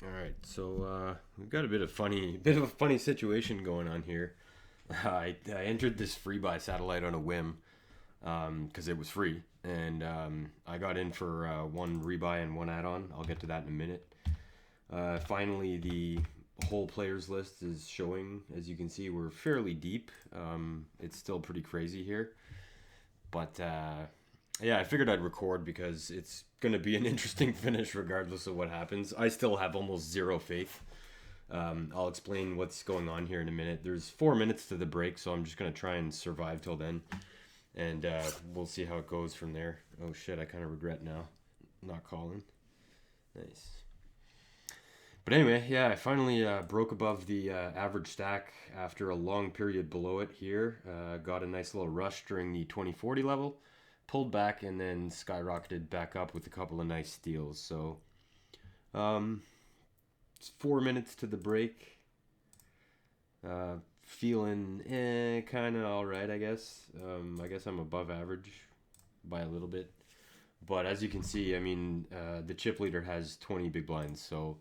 All right, so we've got a bit of a funny situation going on here. I entered this free buy satellite on a whim because it was free, and I got in for one rebuy and one add-on. I'll get to that in a minute. Finally, the whole players list is showing. As you can see, we're fairly deep. It's still pretty crazy here, but yeah, I figured I'd record because it's going to be an interesting finish regardless of what happens. I still have almost zero faith. I'll explain what's going on here in a minute. There's 4 minutes to the break, so I'm just going to try and survive till then. And we'll see how it goes from there. Oh shit, I kind of regret now not calling. Nice. But anyway, yeah, I finally broke above the average stack after a long period below it here. Got a nice little rush during the 2040 level, pulled back, and then skyrocketed back up with a couple of nice steals. So um, it's 4 minutes to the break. Feeling kind of all right, I guess. I guess I'm above average by a little bit. But as you can see, I mean, the chip leader has 20 big blinds. So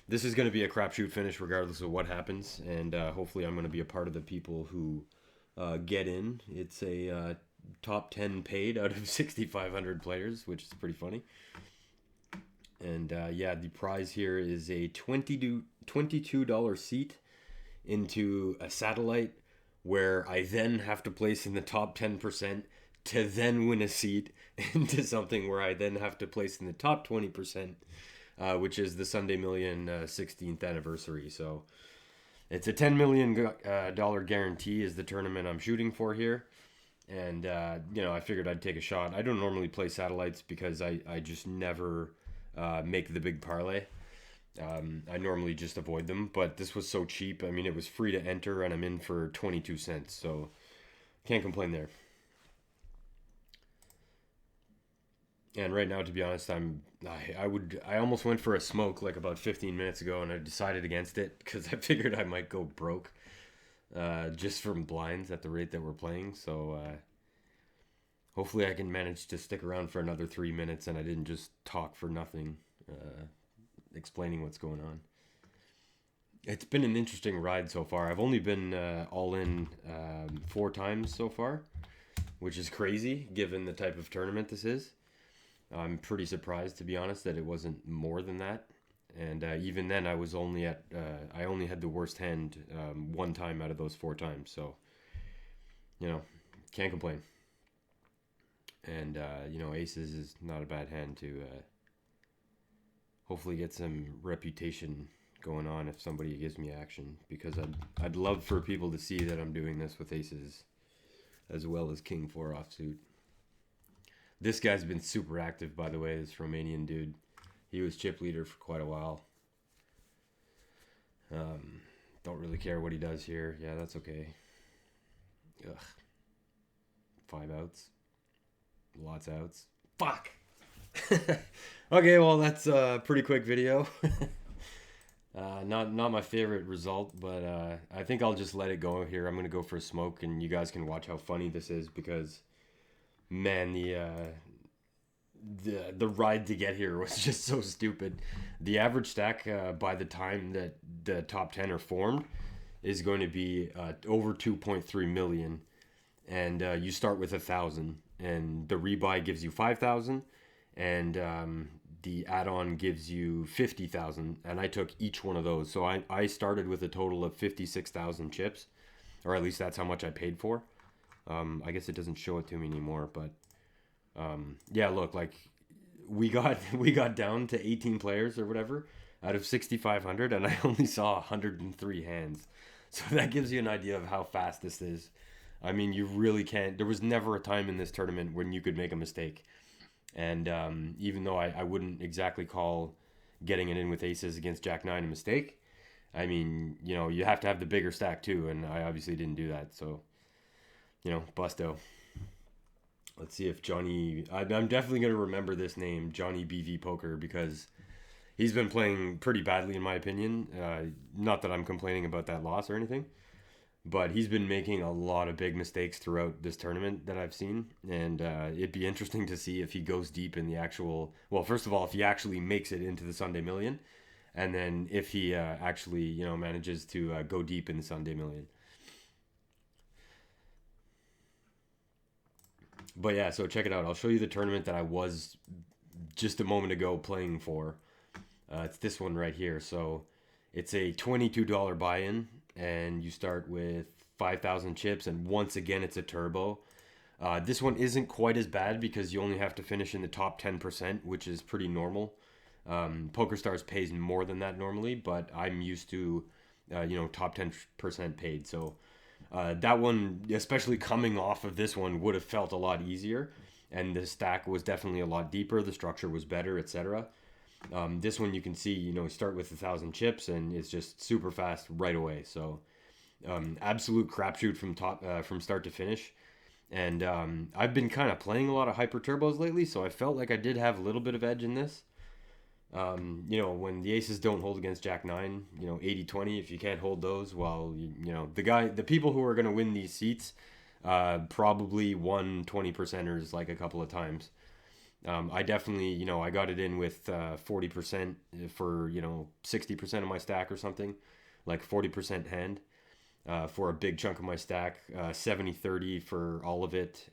this is going to be a crapshoot finish regardless of what happens. And hopefully I'm going to be a part of the people who get in. It's a top 10 paid out of 6,500 players, which is pretty funny. And yeah, the prize here is a $22 seat into a satellite where I then have to place in the top 10% to then win a seat into something where I then have to place in the top 20%, which is the Sunday Million 16th anniversary. So it's a $10 million dollar guarantee is the tournament I'm shooting for here. And, I figured I'd take a shot. I don't normally play satellites because I just never make the big parlay. I normally just avoid them, but this was so cheap. I mean, it was free to enter, and I'm in for 22 cents, so can't complain there. And right now, to be honest, I almost went for a smoke like about 15 minutes ago, and I decided against it because I figured I might go broke just from blinds at the rate that we're playing. So hopefully, I can manage to stick around for another 3 minutes, and I didn't just talk for nothing. Explaining what's going on. It's been an interesting ride so far. I've only been all in 4 times so far, which is crazy given the type of tournament this is. I'm pretty surprised, to be honest, that it wasn't more than that. And even then, I only had the worst hand 1 time out of those 4 times. So, can't complain. And aces is not a bad hand to hopefully get some reputation going on if somebody gives me action, because I'd love for people to see that I'm doing this with aces as well as king 4 offsuit. This guy's been super active, by the way, this Romanian dude. He was chip leader for quite a while. Don't really care what he does here. Yeah, that's okay. Ugh. 5 outs. Lots of outs. Fuck! Okay, well, that's a pretty quick video. Not my favorite result, but I think I'll just let it go here. I'm gonna go for a smoke, and you guys can watch how funny this is because, man, the ride to get here was just so stupid. The average stack by the time that the top 10 are formed is going to be over 2.3 million, and you start with 1,000, and the rebuy gives you 5,000. And the add-on gives you 50,000, and I took each one of those. So I started with a total of 56,000 chips, or at least that's how much I paid for. I guess it doesn't show it to me anymore, but yeah, look, like we got down to 18 players or whatever out of 6,500, and I only saw 103 hands. So that gives you an idea of how fast this is. I mean, you really can't. There was never a time in this tournament when you could make a mistake. And even though I wouldn't exactly call getting it in with aces against Jack 9 a mistake, I mean, you have to have the bigger stack too, and I obviously didn't do that. So, busto. Let's see if Johnny... I'm definitely going to remember this name, Johnny BV Poker, because he's been playing pretty badly in my opinion. Not that I'm complaining about that loss or anything. But he's been making a lot of big mistakes throughout this tournament that I've seen. And it'd be interesting to see if he goes deep in the actual... Well, first of all, if he actually makes it into the Sunday Million. and then if he actually manages to go deep in the Sunday Million. But yeah, so check it out. I'll show you the tournament that I was just a moment ago playing for. It's this one right here. So it's a $22 buy-in, and you start with 5,000 chips, and once again, it's a turbo. This one isn't quite as bad because you only have to finish in the top 10%, which is pretty normal. PokerStars pays more than that normally, but I'm used to, top 10% paid. So that one, especially coming off of this one, would have felt a lot easier. And the stack was definitely a lot deeper. The structure was better, etc. This one you can see, start with 1,000 chips, and it's just super fast right away. So absolute crapshoot from start to finish. And I've been kind of playing a lot of hyper turbos lately, so I felt like I did have a little bit of edge in this. When the aces don't hold against Jack 9, 80-20, if you can't hold those, well, the people who are going to win these seats probably won 20%ers like a couple of times. I definitely, I got it in with 40% for, 60% of my stack or something, like 40% hand for a big chunk of my stack, 70-30 for all of it,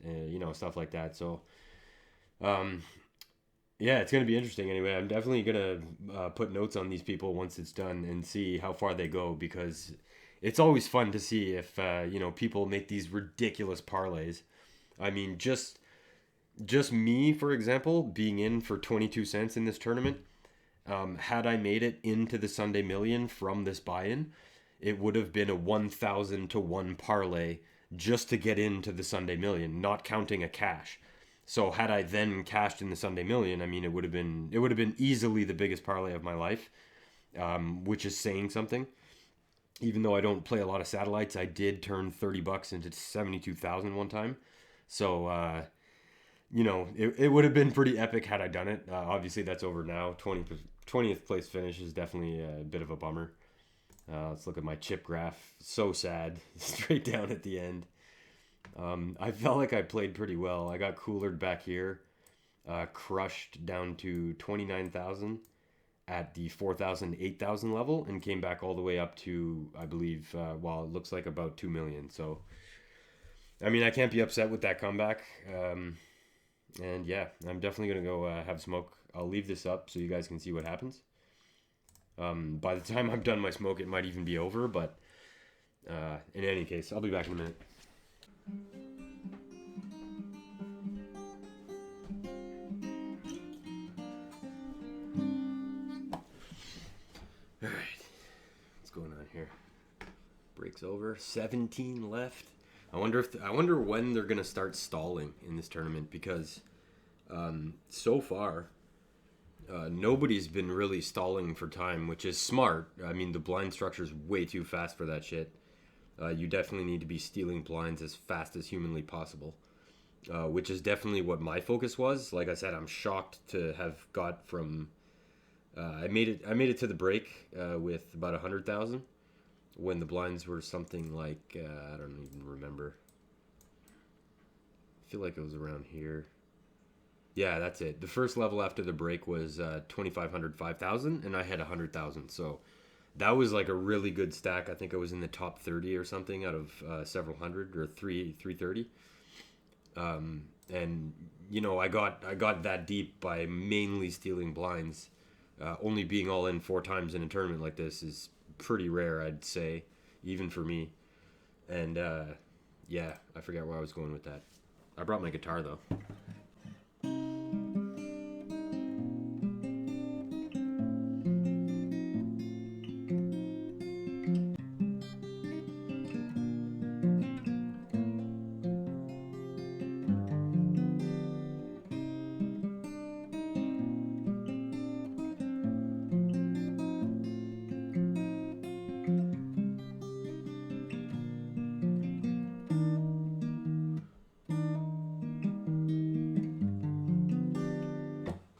stuff like that. So, yeah, it's going to be interesting anyway. I'm definitely going to put notes on these people once it's done and see how far they go, because it's always fun to see if, people make these ridiculous parlays. I mean, just me, for example, being in for 22 cents in this tournament, had I made it into the Sunday Million from this buy-in, it would have been a 1,000 to 1 parlay just to get into the Sunday Million, not counting a cash. So had I then cashed in the Sunday Million, I mean, it would have been easily the biggest parlay of my life, which is saying something. Even though I don't play a lot of satellites, I did turn $30 into 72,000 one time. So it would have been pretty epic had I done it. Obviously, that's over now. 20th place finish is definitely a bit of a bummer. Let's look at my chip graph. So sad. Straight down at the end. I felt like I played pretty well. I got coolered back here. Crushed down to 29,000 at the 4,000, 8,000 level, and came back all the way up to, I believe, it looks like about 2 million. So, I mean, I can't be upset with that comeback. And yeah, I'm definitely going to go have smoke. I'll leave this up so you guys can see what happens. By the time I'm done my smoke, it might even be over, but in any case, I'll be back in a minute. All right, what's going on here? Breaks over. 17 left. I wonder when they're gonna start stalling in this tournament, because so far nobody's been really stalling for time, which is smart. I mean, the blind structure's way too fast for that shit. You definitely need to be stealing blinds as fast as humanly possible, which is definitely what my focus was. Like I said, I'm shocked to have got from. I made it to the break with about 100,000 when the blinds were something like I don't even remember. I feel like it was around here. Yeah, that's it. The first level after the break was 2,500, 5,000, and I had 100,000. So that was like a really good stack. I think I was in the top 30 or something out of several hundred, or 330. And I got that deep by mainly stealing blinds. Only being all in 4 times in a tournament like this is pretty rare, I'd say, even for me. And yeah, I forget where I was going with that. I brought my guitar though.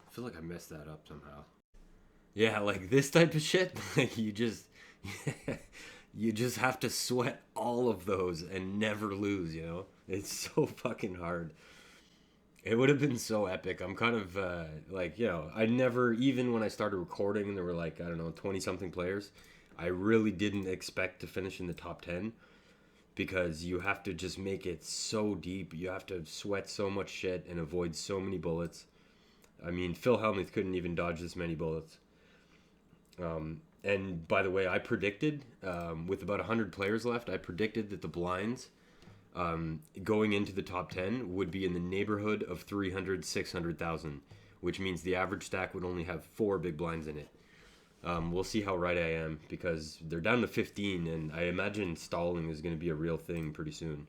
I feel like I messed that up somehow. Yeah, like this type of shit, like you just have to sweat all of those and never lose, It's so fucking hard. It would have been so epic. I'm kind of like, I never, even when I started recording and there were like, I don't know, 20 something players, I really didn't expect to finish in the top 10 because you have to just make it so deep. You have to sweat so much shit and avoid so many bullets. I mean, Phil Hellmuth couldn't even dodge this many bullets. And by the way, I predicted, with about 100 players left, I predicted that the blinds going into the top 10 would be in the neighborhood of 300, 600,000, which means the average stack would only have 4 big blinds in it. We'll see how right I am because they're down to 15, and I imagine stalling is going to be a real thing pretty soon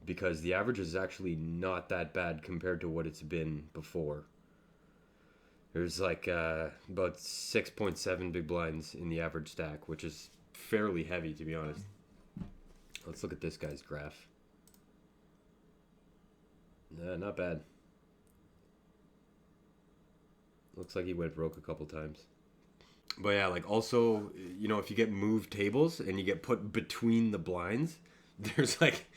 because the average is actually not that bad compared to what it's been before. There's like about 6.7 big blinds in the average stack, which is fairly heavy to be honest. Let's look at this guy's graph. Nah, not bad. Looks like he went broke a couple times. But yeah, like also, if you get moved tables and you get put between the blinds, there's like,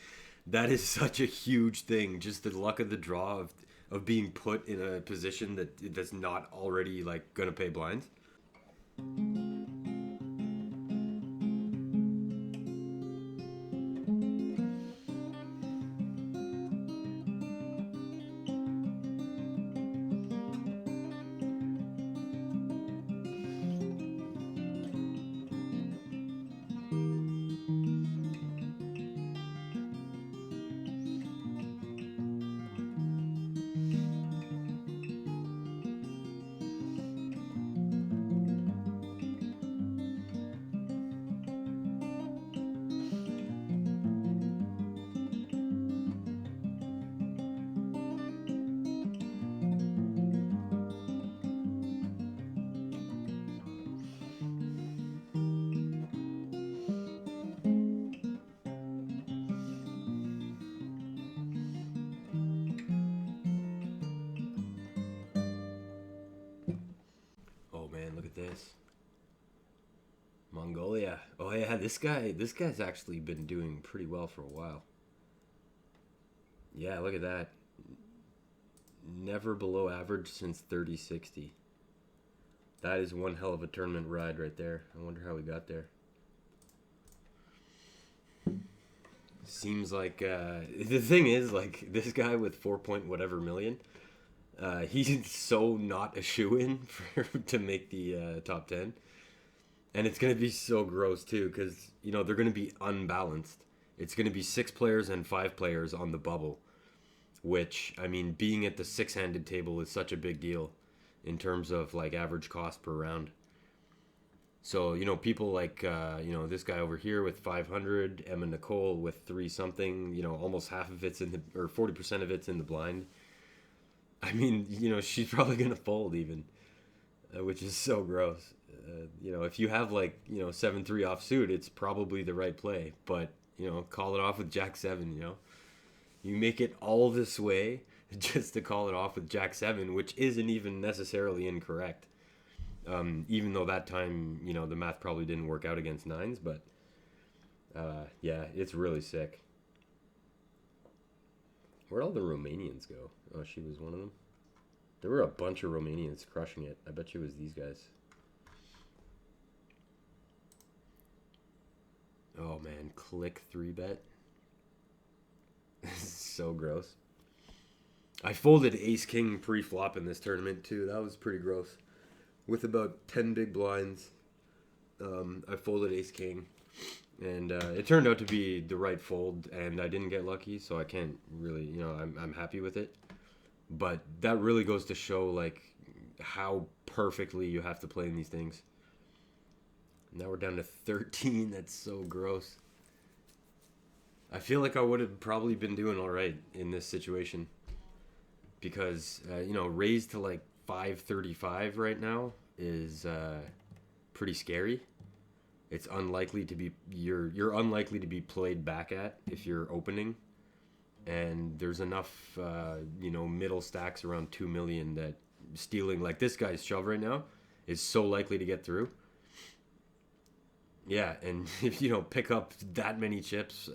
that is such a huge thing. Just the luck of the draw of being put in a position that's not already like gonna pay blinds. Oh man, look at this. Mongolia. Oh yeah, this guy's actually been doing pretty well for a while. Yeah, look at that. Never below average since 3060. That is one hell of a tournament ride right there. I wonder how we got there. Seems like the thing is like this guy with 4 point whatever million. He's so not a shoe-in for to make the top 10. And it's going to be so gross too because, they're going to be unbalanced. It's going to be 6 players and 5 players on the bubble, which, I mean, being at the 6-handed table is such a big deal in terms of like average cost per round. So, people like, this guy over here with 500, Emma Nicole with 3 something, almost half of it's in the, or 40% of it's in the blind. I mean, she's probably going to fold even, which is so gross. If you have like, 7-3 offsuit, it's probably the right play. But, call it off with Jack 7, You make it all this way just to call it off with Jack 7, which isn't even necessarily incorrect. Even though that time, the math probably didn't work out against nines. But, yeah, it's really sick. Where'd all the Romanians go? Oh, she was one of them. There were a bunch of Romanians crushing it. I bet you it was these guys. Oh man, click 3-bet. This is so gross. I folded ace king pre-flop in this tournament too. That was pretty gross. With about 10 big blinds, I folded ace king. And it turned out to be the right fold, and I didn't get lucky, so I can't really, I'm happy with it. But that really goes to show, like, how perfectly you have to play in these things. Now we're down to 13. That's so gross. I feel like I would have probably been doing all right in this situation. Because, raised to, like, 535 right now is pretty scary. It's unlikely to be you're unlikely to be played back at if you're opening, and there's enough middle stacks around 2 million that stealing like this guy's shove right now is so likely to get through. Yeah, and if pick up that many chips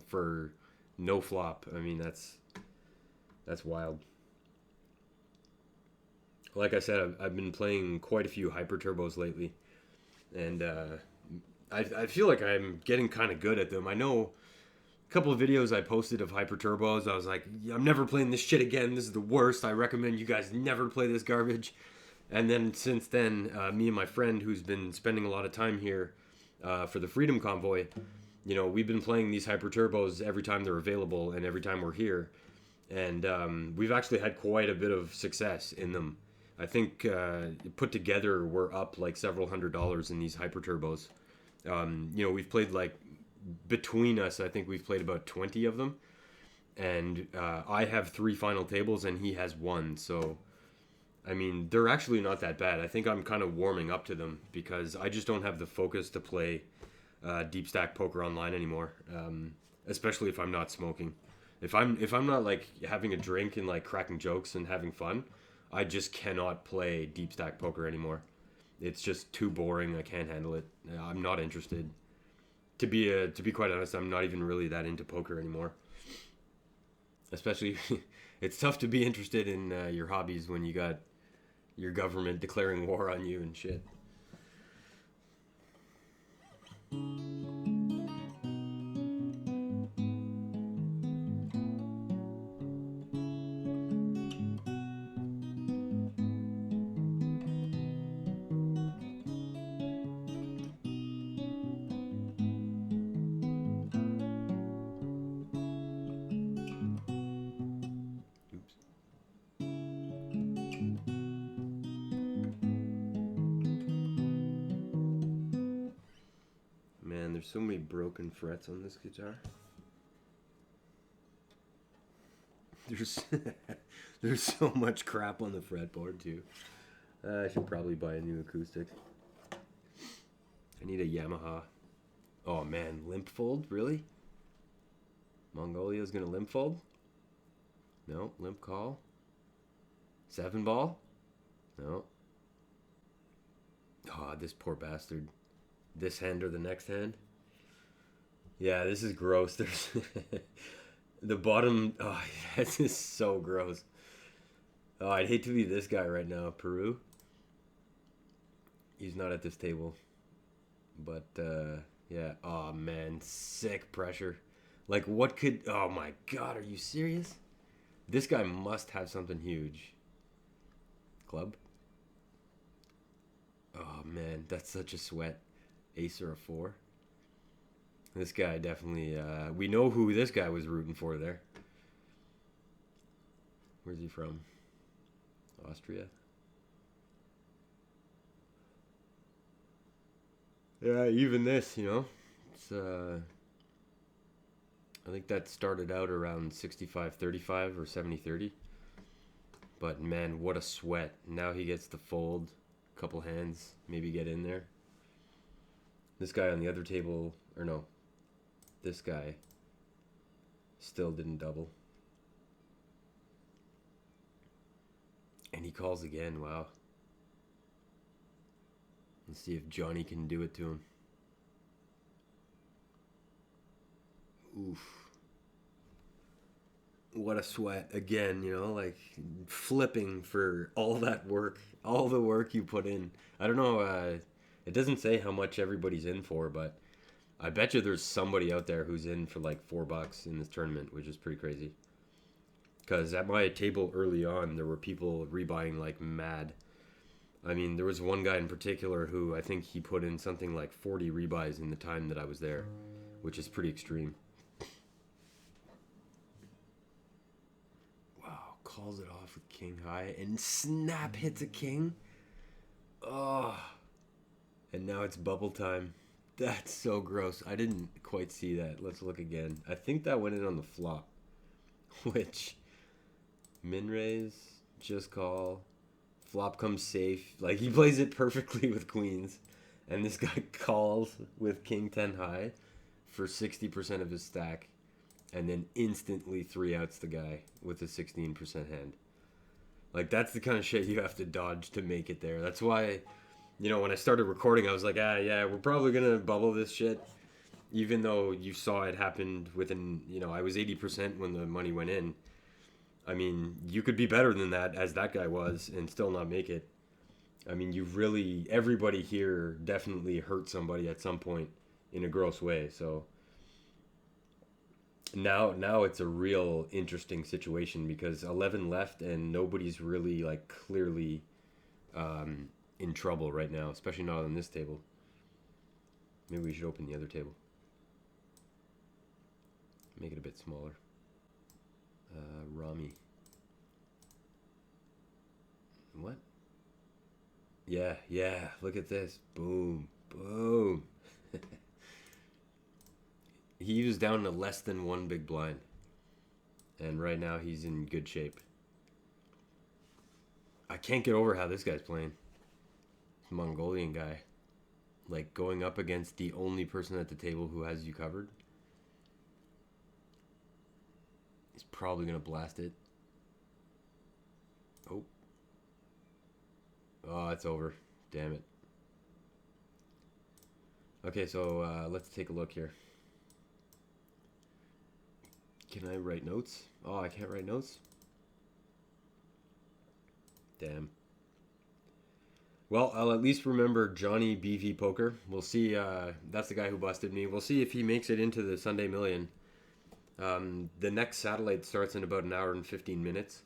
for no flop, I mean that's wild. like I said, I've been playing quite a few hyper turbos lately, and I feel like I'm getting kind of good at them. I know a couple of videos I posted of hyper turbos. I was like, "Yeah, I'm never playing this shit again. This is the worst. I recommend you guys never play this garbage." And then since then, me and my friend, who's been spending a lot of time here for the Freedom Convoy, we've been playing these hyper turbos every time they're available and every time we're here, and we've actually had quite a bit of success in them. I think put together, we're up like several $100s in these hyper turbos. We've played like between us, I think we've played about 20 of them, and I have 3 final tables and he has 1. So I mean, they're actually not that bad. I think I'm kind of warming up to them because I just don't have the focus to play deep stack poker online anymore, especially if I'm not smoking. If I'm not like having a drink and like cracking jokes and having fun, I just cannot play deep stack poker anymore. It's just too boring. I can't handle it. I'm not interested. To be quite honest, I'm not even really that into poker anymore. Especially, it's tough to be interested in your hobbies when you got your government declaring war on you and shit. Oops. Man, there's so many broken frets on this guitar. There's there's so much crap on the fretboard too. I should probably buy a new acoustic. I need a Yamaha. Oh man, limp fold? Really? Mongolia's gonna limp fold? No, limp call. 7 ball? No. Oh, this poor bastard. This hand or the next hand? Yeah, this is gross. There's the bottom. Oh, this is so gross. Oh, I'd hate to be this guy right now, Peru. He's not at this table, but yeah. Oh man, sick pressure. Like, what could? Oh my God, are you serious? This guy must have something huge. Club. Oh man, that's such a sweat. Ace or a 4. This guy definitely. We know who this guy was rooting for there. Where's he from? Austria. Yeah, even this, it's I think that started out around 65-35 or 70-30. But man, what a sweat. Now he gets to fold a couple hands, maybe get in there. This guy on the other table, or no, this guy still didn't double. And he calls again, wow. Let's see if Johnny can do it to him. Oof. What a sweat. Again, like flipping for all that work, all the work you put in. I don't know, it doesn't say how much everybody's in for, but I bet you there's somebody out there who's in for like $4 in this tournament, which is pretty crazy. Because at my table early on, there were people rebuying like mad. I mean, there was one guy in particular who I think he put in something like 40 rebuys in the time that I was there, which is pretty extreme. Wow, calls it off with king high and snap hits a king. Oh, and now it's bubble time. That's so gross. I didn't quite see that. Let's look again. I think that went in on the flop, which min raise, just call. Flop comes safe. Like, he plays it perfectly with queens. And this guy calls with king 10 high for 60% of his stack. And then instantly 3 outs the guy with a 16% hand. Like, that's the kind of shit you have to dodge to make it there. That's why, when I started recording, I was like, yeah, we're probably going to bubble this shit. Even though you saw it happened within, I was 80% when the money went in. I mean, you could be better than that as that guy was and still not make it. I mean, you really, everybody here definitely hurt somebody at some point in a gross way. So now it's a real interesting situation because 11 left and nobody's really like clearly in trouble right now, especially not on this table. Maybe we should open the other table. Make it a bit smaller. Rami. What? Yeah, yeah. Look at this. Boom, boom. He was down to less than one big blind. And right now he's in good shape. I can't get over how this guy's playing. Mongolian guy. Like going up against the only person at the table who has you covered. He's probably going to blast it. Oh. Oh, it's over. Damn it. Okay, so let's take a look here. Can I write notes? Oh, I can't write notes? Damn. Well, I'll at least remember Johnny BV Poker. We'll see. That's the guy who busted me. We'll see if he makes it into the Sunday Million. The next satellite starts in about an hour and 15 minutes.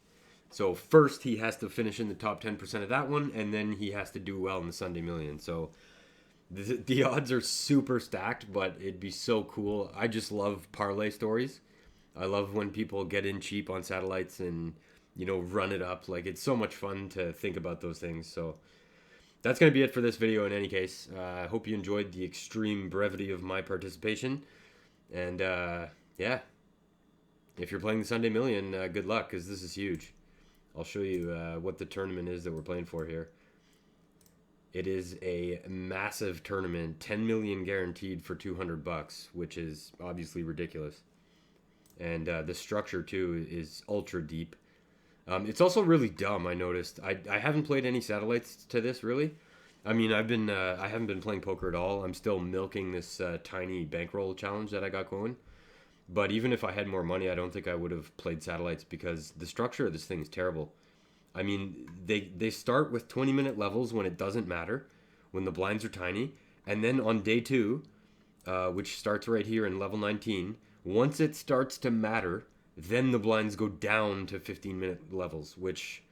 So first he has to finish in the top 10% of that one, and then he has to do well in the Sunday Million. So the odds are super stacked, but it'd be so cool. I just love parlay stories. I love when people get in cheap on satellites and, you know, run it up. Like, it's so much fun to think about those things. So that's going to be it for this video in any case. I hope you enjoyed the extreme brevity of my participation. And, yeah, if you're playing the Sunday Million, good luck, because this is huge. I'll show you what the tournament is that we're playing for here. It is a massive tournament, 10 million guaranteed for 200 bucks, which is obviously ridiculous. And the structure too is ultra deep. It's also really dumb. I noticed. I haven't played any satellites to this really. I mean, I haven't been playing poker at all. I'm still milking this tiny bankroll challenge that I got going. But even if I had more money, I don't think I would have played satellites because the structure of this thing is terrible. I mean, they start with 20-minute levels when it doesn't matter, when the blinds are tiny, and then on day 2, which starts right here in level 19, once it starts to matter, then the blinds go down to 15-minute levels, which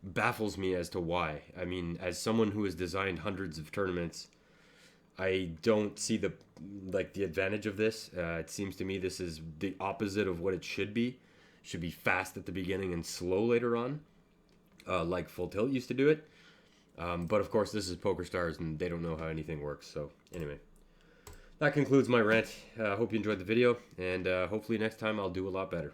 baffles me as to why. I mean, as someone who has designed hundreds of tournaments, I don't see the advantage of this. It seems to me this is the opposite of what it should be. It should be fast at the beginning and slow later on, like Full Tilt used to do it. But of course, this is Poker Stars, and they don't know how anything works. So anyway, that concludes my rant. Hope you enjoyed the video, and hopefully next time I'll do a lot better.